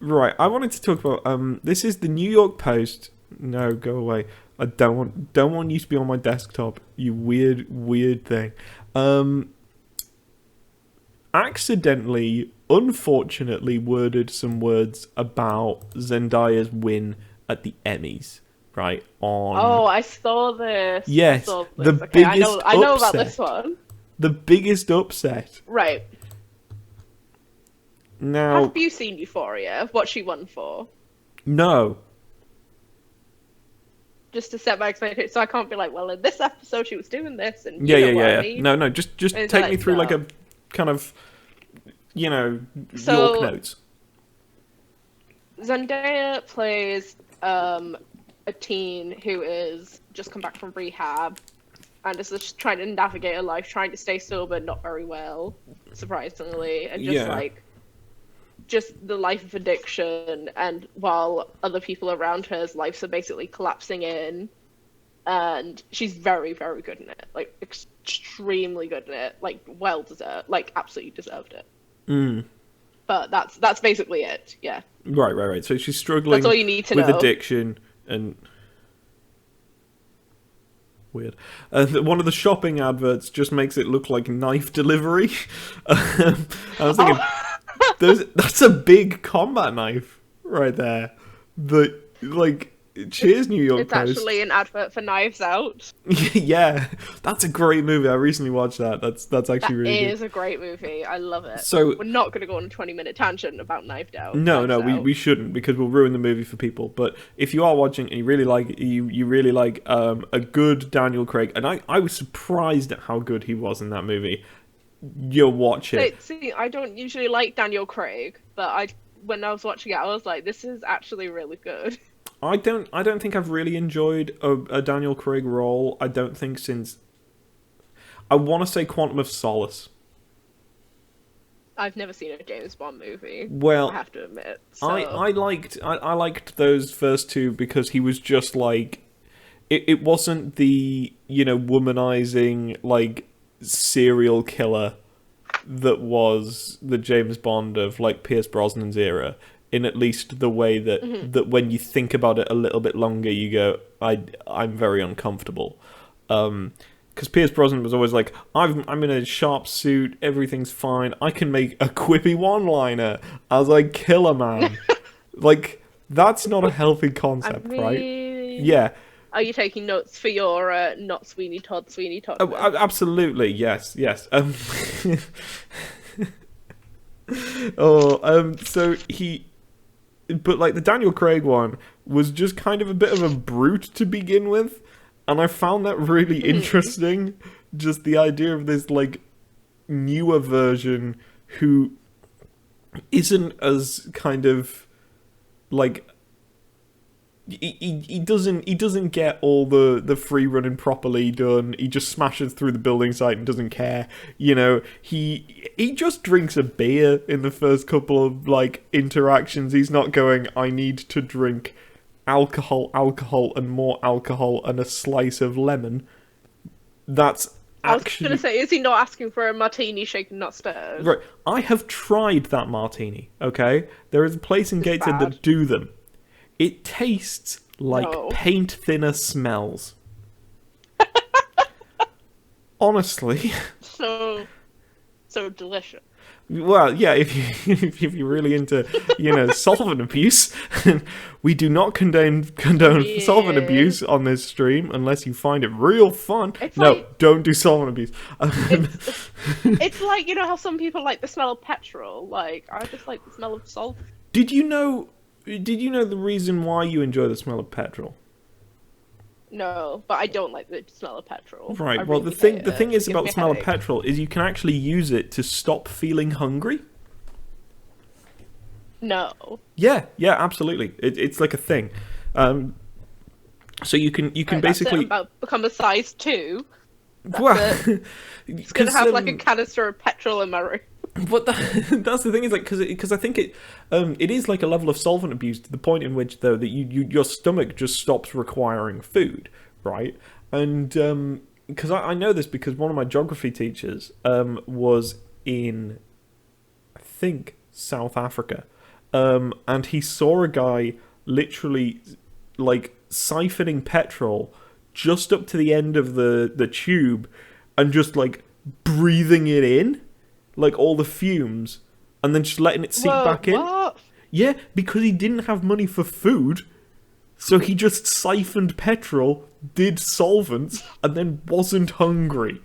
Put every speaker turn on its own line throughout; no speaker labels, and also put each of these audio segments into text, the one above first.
Right, I wanted to talk about this is the New York Post. No, go away. I don't want you to be on my desktop, you weird thing. Um Accidentally, unfortunately worded some words about Zendaya's win at the Emmys, right? On
Oh, I saw this. I
yes,
saw
the
this. Okay, I know.
biggest
I know about this
upset.
one.
The biggest upset.
Right. Have
Now,
you seen Euphoria? What she won for?
no.
Just to set my expectations, so I can't be like, well, in this episode she was doing this, and
Yeah,
you
yeah,
know what
yeah,
I
yeah.
mean.
No, no, just
And it's
take me
like,
through like
no.
a kind of, York
So
notes.
Zendaya plays a teen who is just come back from rehab and is just trying to navigate her life, trying to stay sober, not very well, surprisingly, and just
Yeah.
like just the life of addiction. And while other people around her's lives are basically collapsing in, and she's very, very good in it, like extremely good in it, like well deserved, like absolutely deserved it.
Mm.
But that's basically it. Yeah,
Right. So she's
that's all
struggling
you need to
with
know.
addiction and weird. One of the shopping adverts just makes it look like knife delivery. I was thinking,
Oh,
that's a big combat knife right there. The like, cheers, New York
it's
Post.
actually an advert for Knives Out.
Yeah, that's a great movie. I recently watched that. That's actually
That
really good.
is a great movie. I love it. But
So
we're not going to go on a 20-minute tangent about
no,
Knives Out.
we shouldn't because we'll ruin the movie for people. But if you are watching and you really like a good Daniel Craig, and I was surprised at how good he was in that movie. You'll watch it.
See, I don't usually like Daniel Craig, but when I was watching it, I was like, this is actually really good.
I don't think I've really enjoyed a Daniel Craig role. I don't think since I want to say Quantum of Solace.
I've never seen a James Bond movie, I
Well,
have to admit.
I
So,
I liked I liked those first two because he was just like it wasn't the womanizing like serial killer that was the James Bond of like Pierce Brosnan's era, in at least the way that
mhm.
when you think about it a little bit longer you go, I'm very uncomfortable. Because Pierce Brosnan was always like, I'm in a sharp suit, everything's fine, I can make a quippy one-liner as I kill a man. Like, that's not a healthy
I
concept, right?
mean,
Yeah.
are you taking notes for your not Sweeney Todd
Oh,
notes?
absolutely, yes. So but like the Daniel Craig one was just kind of a bit of a brute to begin with, and I found that really
Mhm.
interesting. Just the idea of this like newer version who isn't as kind of like he doesn't get all the free running properly done. He just smashes through the building site and doesn't care. He just drinks a beer in the first couple of like interactions. He's not going, I need to drink alcohol and more alcohol and a slice of lemon. That's
I was going to
actually
say, is he not asking for a martini shaken, not stirred?
right. I have tried that martini, okay? There is a place in
It's
Gateshead
bad.
that do them. It tastes like
No.
paint thinner smells. Honestly.
So, so delicious.
Well, yeah, if you if you're really into, solvent abuse, we do not condone solvent
Yeah.
abuse on this stream unless you find it real fun.
It's
No,
like
don't do solvent abuse.
it's like, you know how some people like the smell of petrol? Like, I just like the smell of salt.
Did you know? Did you know the reason why you enjoy the smell of petrol?
No, but I don't like the smell of petrol. I
Right. Well,
really hate
the thing
it.
is
It gives
about
me
the
a
smell of
headache.
petrol is you can actually use it to stop feeling hungry.
No.
Yeah, absolutely. It's like a thing. Um, so you can
Right, that's it. I'm
basically
about to become a size 2.
well,
it. It's gonna
because
have like a canister of petrol in my room.
but that's the thing is like because I think it is like a level of solvent abuse to the point in which though that your stomach just stops requiring food, right? And because I know this because one of my geography teachers was in I think South Africa, and he saw a guy literally like siphoning petrol just up to the end of the tube and just like breathing it in, like all the fumes, and then just letting it seep
Whoa,
back in.
what?
Yeah, because he didn't have money for food, so he just siphoned petrol, did solvents, and then wasn't hungry.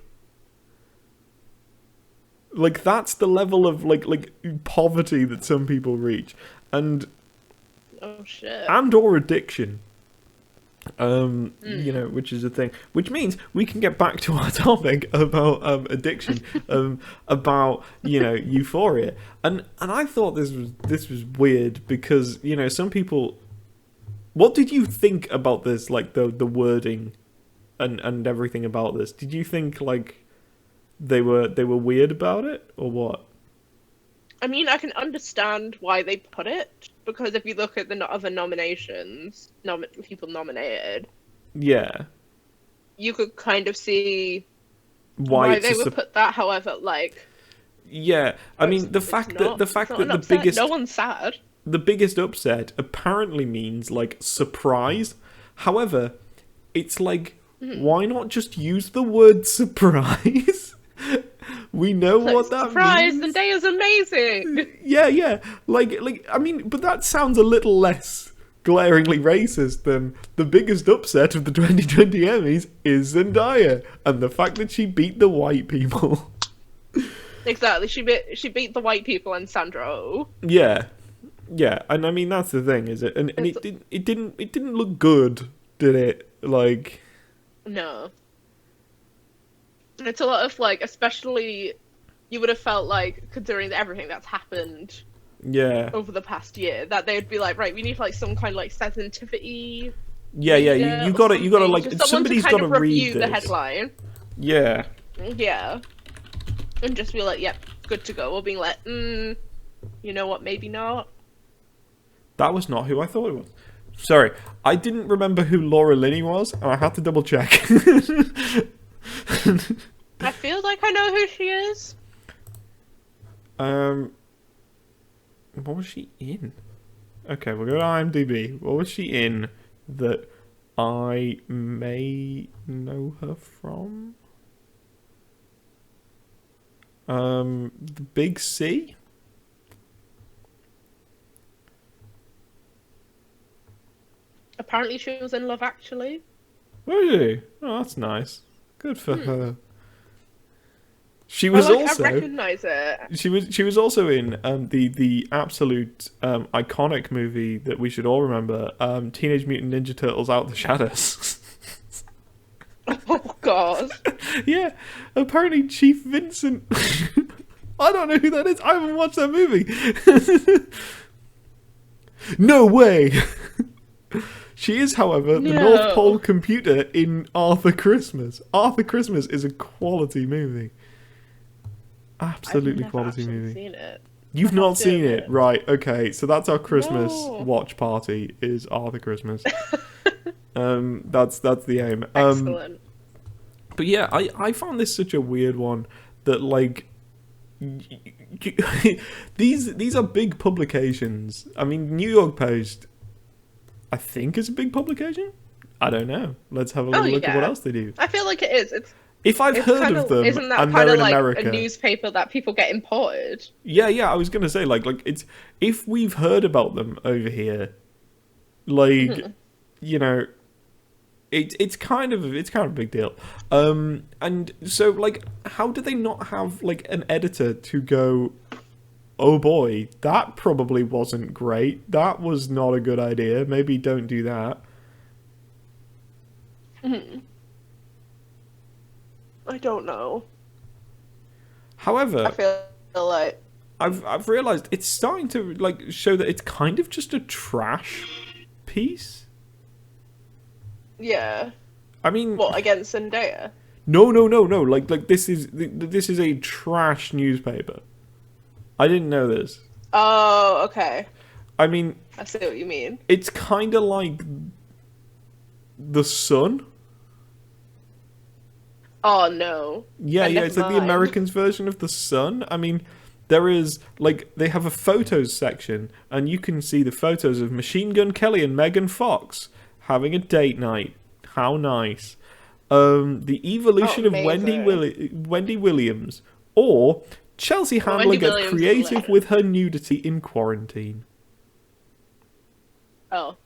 Like that's the level of like poverty that some people reach, and
Oh shit.
or addiction. You know, which is a thing. Which means we can get back to our topic about addiction, about euphoria, and I thought this was weird because some people. What did you think about this? Like the wording, and everything about this. Did you think like they were weird about it or what?
I mean, I can understand why they put it, because if you look at the other nominations, people nominated,
Yeah.
you could kind of see
Why
why
it's
they
a
would put that. However, like,
yeah. I mean the fact that
it's not an
the
upset.
biggest
No one's sad.
the biggest upset apparently means like surprise. However, it's like why not just use the word surprise? We know
Like,
what that
surprise!
means.
Zendaya's amazing.
Yeah. Like I mean, but that sounds a little less glaringly racist than the biggest upset of the 2020 Emmys is Zendaya and the fact that she beat the white people.
Exactly. She beat the white people and Sandra Oh.
Yeah, and I mean that's the thing, is it? And it didn't look good, did it? Like,
No. It's a lot of like, especially you would have felt like, considering everything that's happened
yeah,
over the past year, that they'd be like, right, we need like some kind of like sensitivity.
yeah. You got to
something.
like
Just someone
somebody's
to
got
kind
to
of
read
review
this.
the headline.
Yeah,
Yeah. And just be like, yep, good to go. Or being like, you know what, maybe not.
that was not who I thought it was. Sorry, I didn't remember who Laura Linney was, and I had to double check.
I feel like I know who she is.
What was she in? Okay, we'll go to IMDb. What was she in that I may know her from? The Big C?
Apparently she was in Love Actually.
Really? Oh, that's nice. Good for her. She was
I
also
recognize it.
she was also in the absolute iconic movie that we should all remember, Teenage Mutant Ninja Turtles Out the Shadows.
Oh god.
Yeah, apparently Chief Vincent. I don't know who that is. I haven't watched that movie. No way. She is, however, the
No.
North Pole computer in Arthur Christmas. Arthur Christmas is a quality movie. Absolutely
I've never
quality
actually
movie.
seen it.
You've
I
not
have to
seen it,
admit.
right? Okay, so that's our Christmas
No.
watch party. Is Arthur Christmas? That's the aim.
Excellent.
But yeah, I found this such a weird one that like these are big publications. I mean, New York Post, I think, is a big publication. I don't know. Let's have a little look at what else they do.
I feel like it is.
If I've
It's
heard
kind
of them
isn't that
and
kind
they're
of
in
like
America,
a newspaper that people get imported?
yeah, I was gonna say like it's if we've heard about them over here, like you know, it's kind of a big deal. And so like, how do they not have like an editor to go, oh boy, that probably wasn't great. That was not a good idea. Maybe don't do that.
I don't know.
However,
I feel like
I've realized it's starting to like show that it's kind of just a trash piece.
yeah.
I mean,
What, against Zendaya?
no. Like this is a trash newspaper. I didn't know this.
Oh, okay.
I mean,
I see what you mean.
it's kind of like The Sun.
Oh no.
Yeah,
Never
it's like the
mind.
Americans version of The Sun. I mean, There is, like, they have a photos section, and you can see the photos of Machine Gun Kelly and Megan Fox having a date night. How nice. The
Oh,
evolution of
amazing.
Wendy Williams, or Chelsea
Well,
Handler
Wendy
gets
Williams is
creative
legend.
with her nudity in quarantine.
Oh,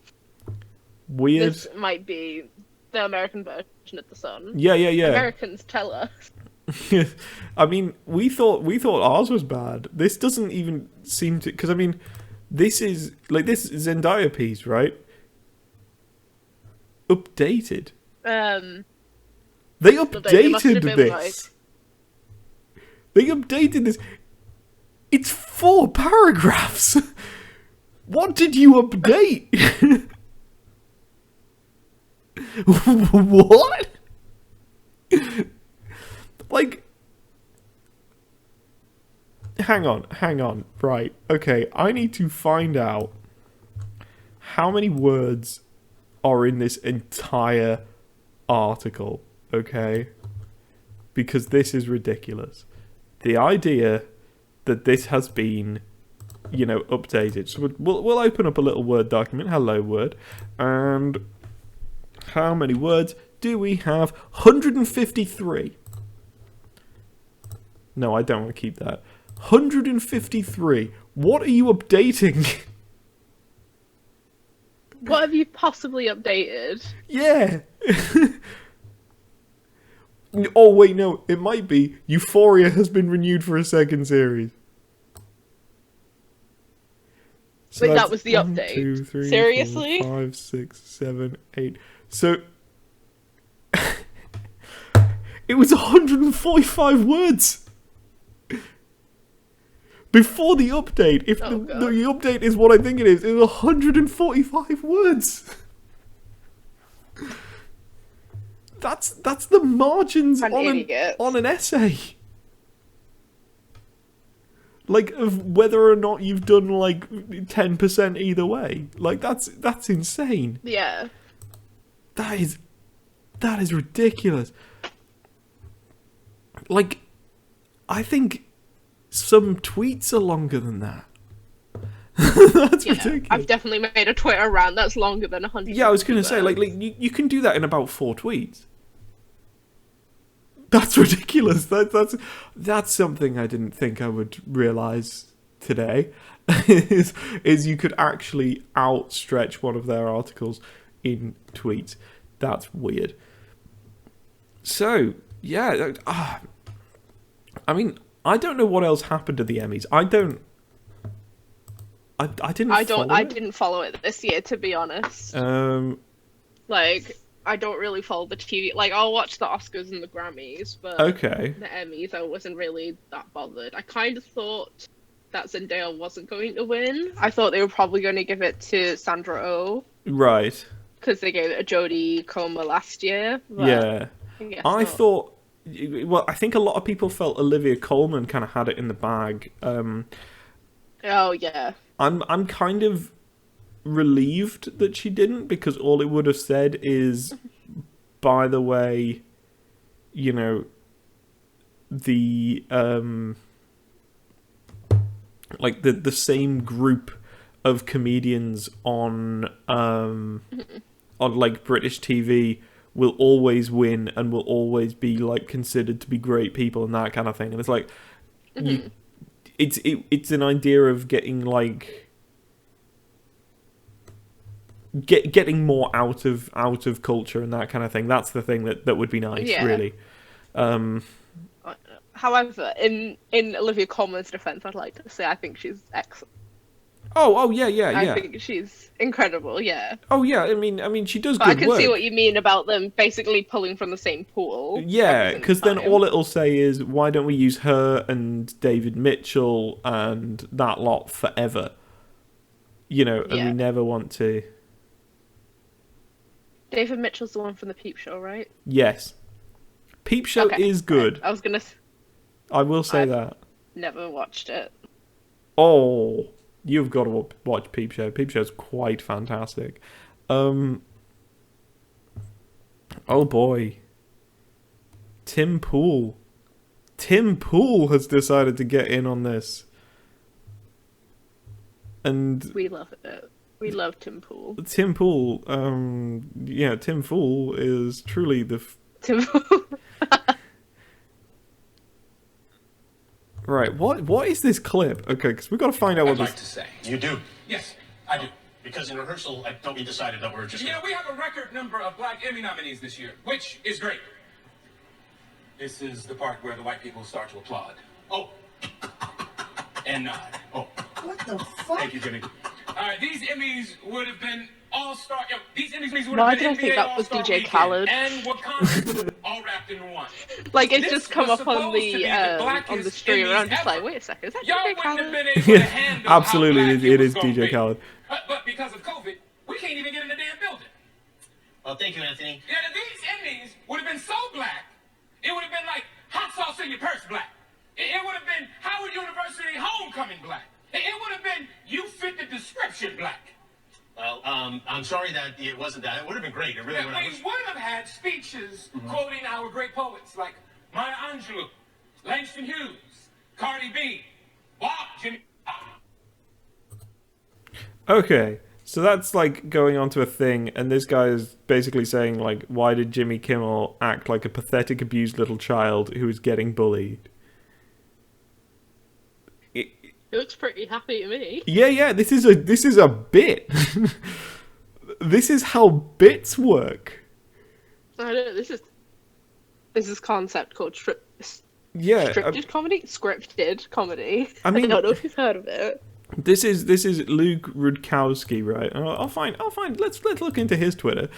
Weird.
this might be the American version of The Sun.
Yeah, yeah, yeah.
Americans tell us.
I mean, we thought ours was bad. This doesn't even seem to, because I mean, this is like this Zendaya piece, right? Updated.
Um,
They
it must have
updated
been like
this. They updated this. It's 4 paragraphs. What did you update? What? Like, hang on. Right. Okay, I need to find out how many words are in this entire article, okay? Because this is ridiculous. The idea that this has been, updated. So we'll open up a little Word document. Hello, Word. And how many words do we have? 153. No, I don't want to keep that. 153. What are you updating?
what have you possibly updated?
Yeah. Oh, wait, no. It might be Euphoria has been renewed for a second series. So
Wait,
that's
that was the
1,
update.
2, 3,
Seriously?
4, 5, 6, 7, 8. So it was 145 words. Before the update, if
Oh,
the
God.
update is what I think it is 145 words. That's the margins
An idiot.
on an essay. Like, of whether or not you've done like 10% either way. Like, that's insane.
Yeah.
That is ridiculous. Like, I think some tweets are longer than that. That's
Yeah.
ridiculous.
I've definitely made a Twitter rant that's longer than 100.
Yeah, I was gonna say, like you can do that in about 4 tweets. That's ridiculous. That's something I didn't think I would realize today. is you could actually outstretch one of their articles in tweets. That's weird. So yeah, I mean, I don't know what else happened at the Emmys. I didn't.
I didn't follow it this year, to be honest. Like, I don't really follow the TV. Like, I'll watch the Oscars and the Grammys, but
Okay.
the Emmys, I wasn't really that bothered. I kind of thought that Zendaya wasn't going to win. I thought they were probably going to give it to Sandra Oh,
Right.
because they gave it to Jodie Comer last year. But
Yeah.
I guess
I
not.
thought. Well, I think a lot of people felt Olivia Colman kind of had it in the bag.
Oh, yeah.
I'm kind of relieved that she didn't, because all it would have said is, by the way, the like the same group of comedians on like British TV will always win and will always be like considered to be great people and that kind of thing. And it's like it's an idea of getting like getting more out of culture and that kind of thing. That's the thing that would be nice,
Yeah.
really.
However, in Olivia Colman's defense, I'd like to say I think she's excellent.
Oh yeah.
I think she's incredible, yeah.
Oh yeah. I mean, she does
But I
good
can
work.
see what you mean about them basically pulling from the same pool.
Yeah,
every single
because then
time.
all it'll say is, why don't we use her and David Mitchell and that lot forever? And we
Yeah.
never want to.
David Mitchell's the one from the Peep Show, right?
Yes. Peep Show
Okay,
is good.
right. I was gonna
I will say
I've-
that.
never watched it.
Oh, you've got to watch Peep Show. Peep Show's quite fantastic. Oh boy. Tim Pool has decided to get in on this. And
We love it. We love Tim Pool.
Tim Pool, yeah, Tim Fool is truly the
Tim Pool.
right. What is this clip? Okay, because we got to find out what
I'd
this.
like to say.
You do?
Yes, I do.
Because in rehearsal, I thought we decided that we were just.
Yeah, we have a record number of Black Emmy nominees this year, which is great. This is the part where the white people start to applaud. Oh. And nod. Oh.
What the fuck?
Thank you, Jimmy. These Emmys would have been all-star. These Emmys would
Why
have been
did I think
NBA
that was
All-Star
DJ
Weekend
Khaled?
and Wakanda all wrapped in one.
Like, it's
This
just come
was
up on
supposed to be
the
blackest
stream
Emmys
around, just
ever.
like, wait a second, is that
Y'all
DJ
wouldn't have
Khaled?
been able to handle
Absolutely,
how
it
black
is
was gonna
DJ
be.
Khaled.
But because of COVID, we can't even get in the damn building.
Oh, thank you, Anthony.
Yeah, these Emmys would have been so black, it would have been like hot sauce in your purse black. It would have been Howard University homecoming black. It would have been you fit the description black.
Well, I'm sorry that it wasn't that. It would have been great. It really would have.
We would have had speeches quoting our great poets like Maya Angelou, Langston Hughes, Cardi B, Bob, Jimmy.
Okay, so that's like going on to a thing, and this guy is basically saying like, why did Jimmy Kimmel act like a pathetic, abused little child who is getting bullied?
It looks pretty happy to me.
Yeah, this is a bit. This is how bits work.
I don't know, this is concept called
Yeah,
scripted comedy? Scripted comedy.
I mean-
I don't know if you've heard of it.
this is Luke Rudkowski, right? I'll find. Let's look into his Twitter.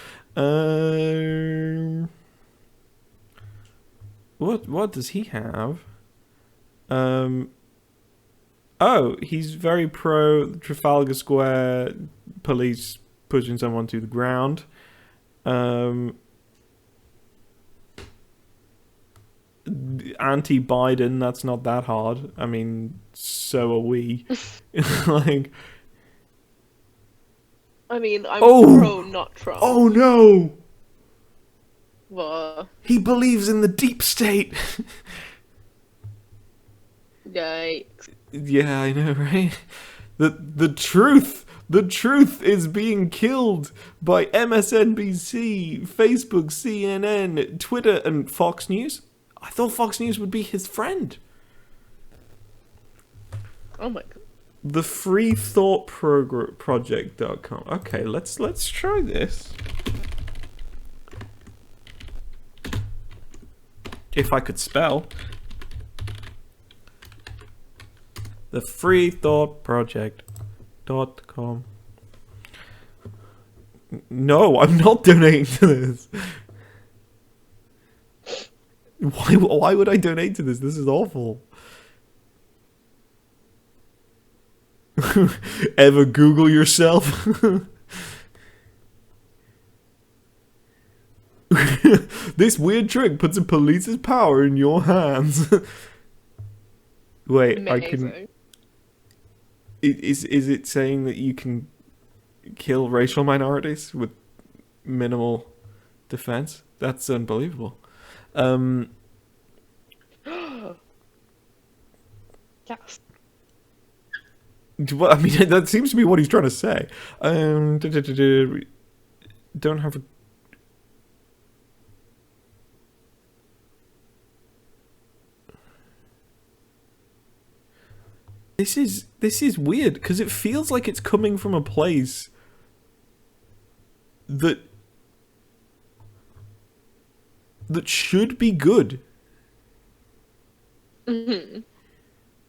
What does he have? Oh, he's very pro Trafalgar Square police pushing someone to the ground. Anti-Biden, that's not that hard. I mean, so are we. Like,
I mean, I'm
Oh!
pro not Trump.
oh no!
But,
He believes in the deep state.
yikes.
Yeah, I know, right? The truth is being killed by MSNBC, Facebook, CNN, Twitter, and Fox News. I thought Fox News would be his friend.
Oh my god.
The freethoughtproject.com. Okay, let's try this. If I could spell. The freethoughtproject.com. No, I'm not donating to this. Why would I donate to this? This is awful. Ever Google yourself? This weird trick puts a police's power in your hands. Wait, I can.
Amazing.
Is it saying that you can kill racial minorities with minimal defense? That's unbelievable.
Yes.
Well, I mean, that seems to be what he's trying to say. Don't have a. This is weird because it feels like it's coming from a place that should be good.
Mm-hmm.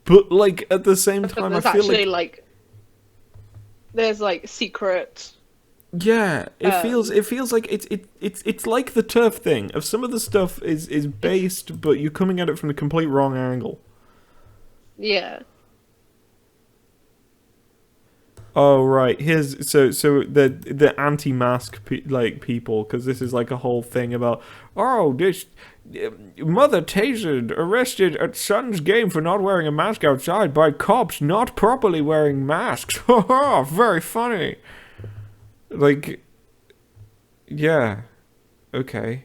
But like at the same
But
time, I
there's
feel
actually
like
there's like secret.
yeah, it feels like it's like the turf thing. Of some of the stuff is based, but you're coming at it from the complete wrong angle.
Yeah.
Oh right, here's so the anti-mask people, because this is like a whole thing about this mother tasered arrested at son's game for not wearing a mask outside by cops not properly wearing masks. Very funny. Like, yeah, okay.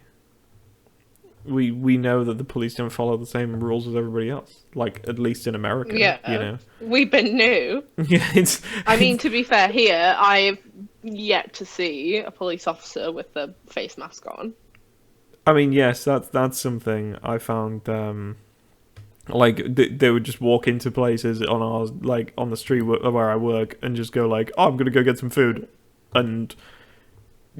we know that the police don't follow the same rules as everybody else. Like, at least in America,
Yeah.
you know.
We've been new.
Yeah, it's.
I mean, to be fair, here I've yet to see a police officer with a face mask on.
I mean, yes, that's something I found. Like they would just walk into places on ours, like on the street where I work, and just go like, "Oh, I'm gonna go get some food," and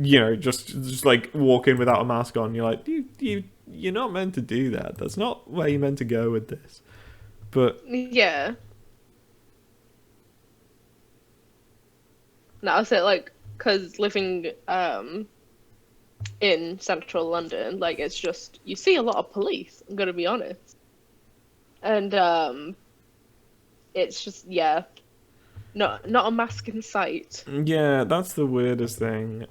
just like walk in without a mask on. You're like, you're not meant to do that. That's not where you're meant to go with this. But
Yeah. No, I say like, because living in central London, like it's just you see a lot of police. I'm gonna be honest, and it's just not a mask in sight.
yeah, that's the weirdest thing.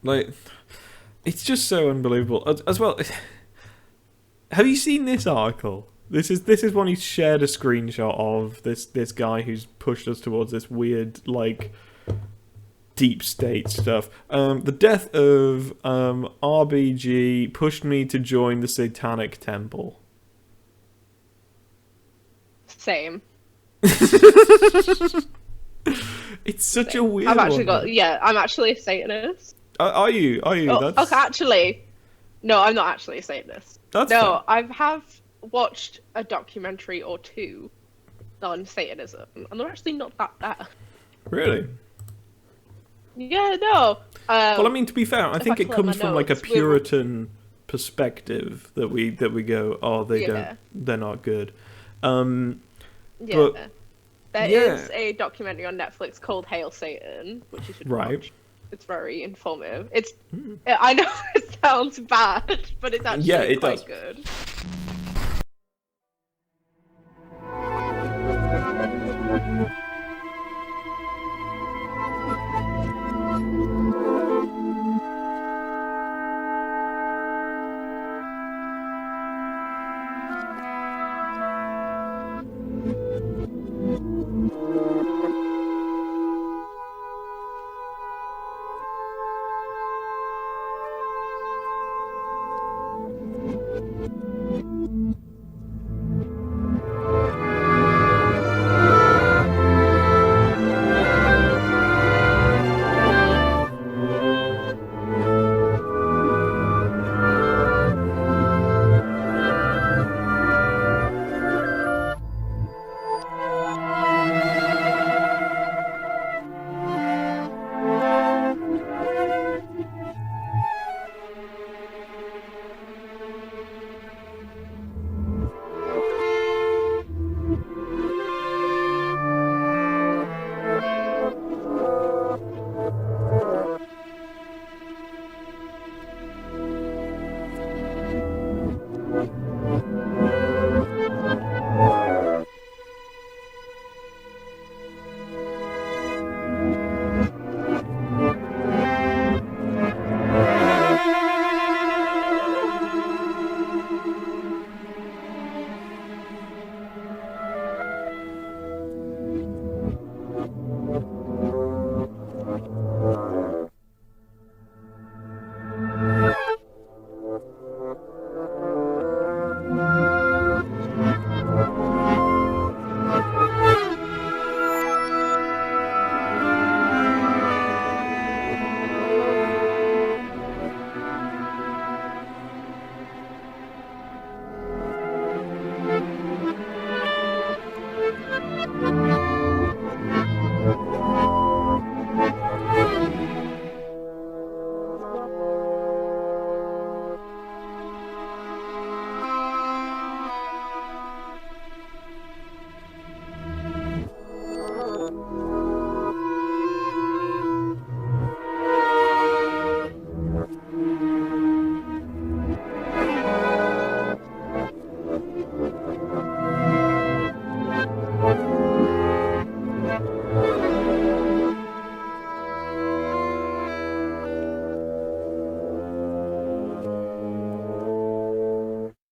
Like, it's just so unbelievable. As well, have you seen this article? This is one he shared a screenshot of. This guy who's pushed us towards this weird, like, deep state stuff. The death of RBG pushed me to join the Satanic Temple.
Same.
It's such a weird
I've actually
one.
I'm actually a Satanist.
Are you?
Oh,
That's
okay, actually, no, I'm not actually a Satanist.
that's
No, I have watched a documentary or two on Satanism, and they're actually not that bad.
really.
Yeah, no.
Well, I mean, to be fair, I
if
think
I
it
pull up
comes
my
from like a
notes, we were-
Puritan perspective that we go, oh,
Yeah.
they're not good.
Yeah.
But-
There
yeah.
is a documentary on Netflix called Hail Satan, which you should
Right.
watch. It's very informative. I know it sounds bad, but it's actually
Yeah, it
quite
does.
good.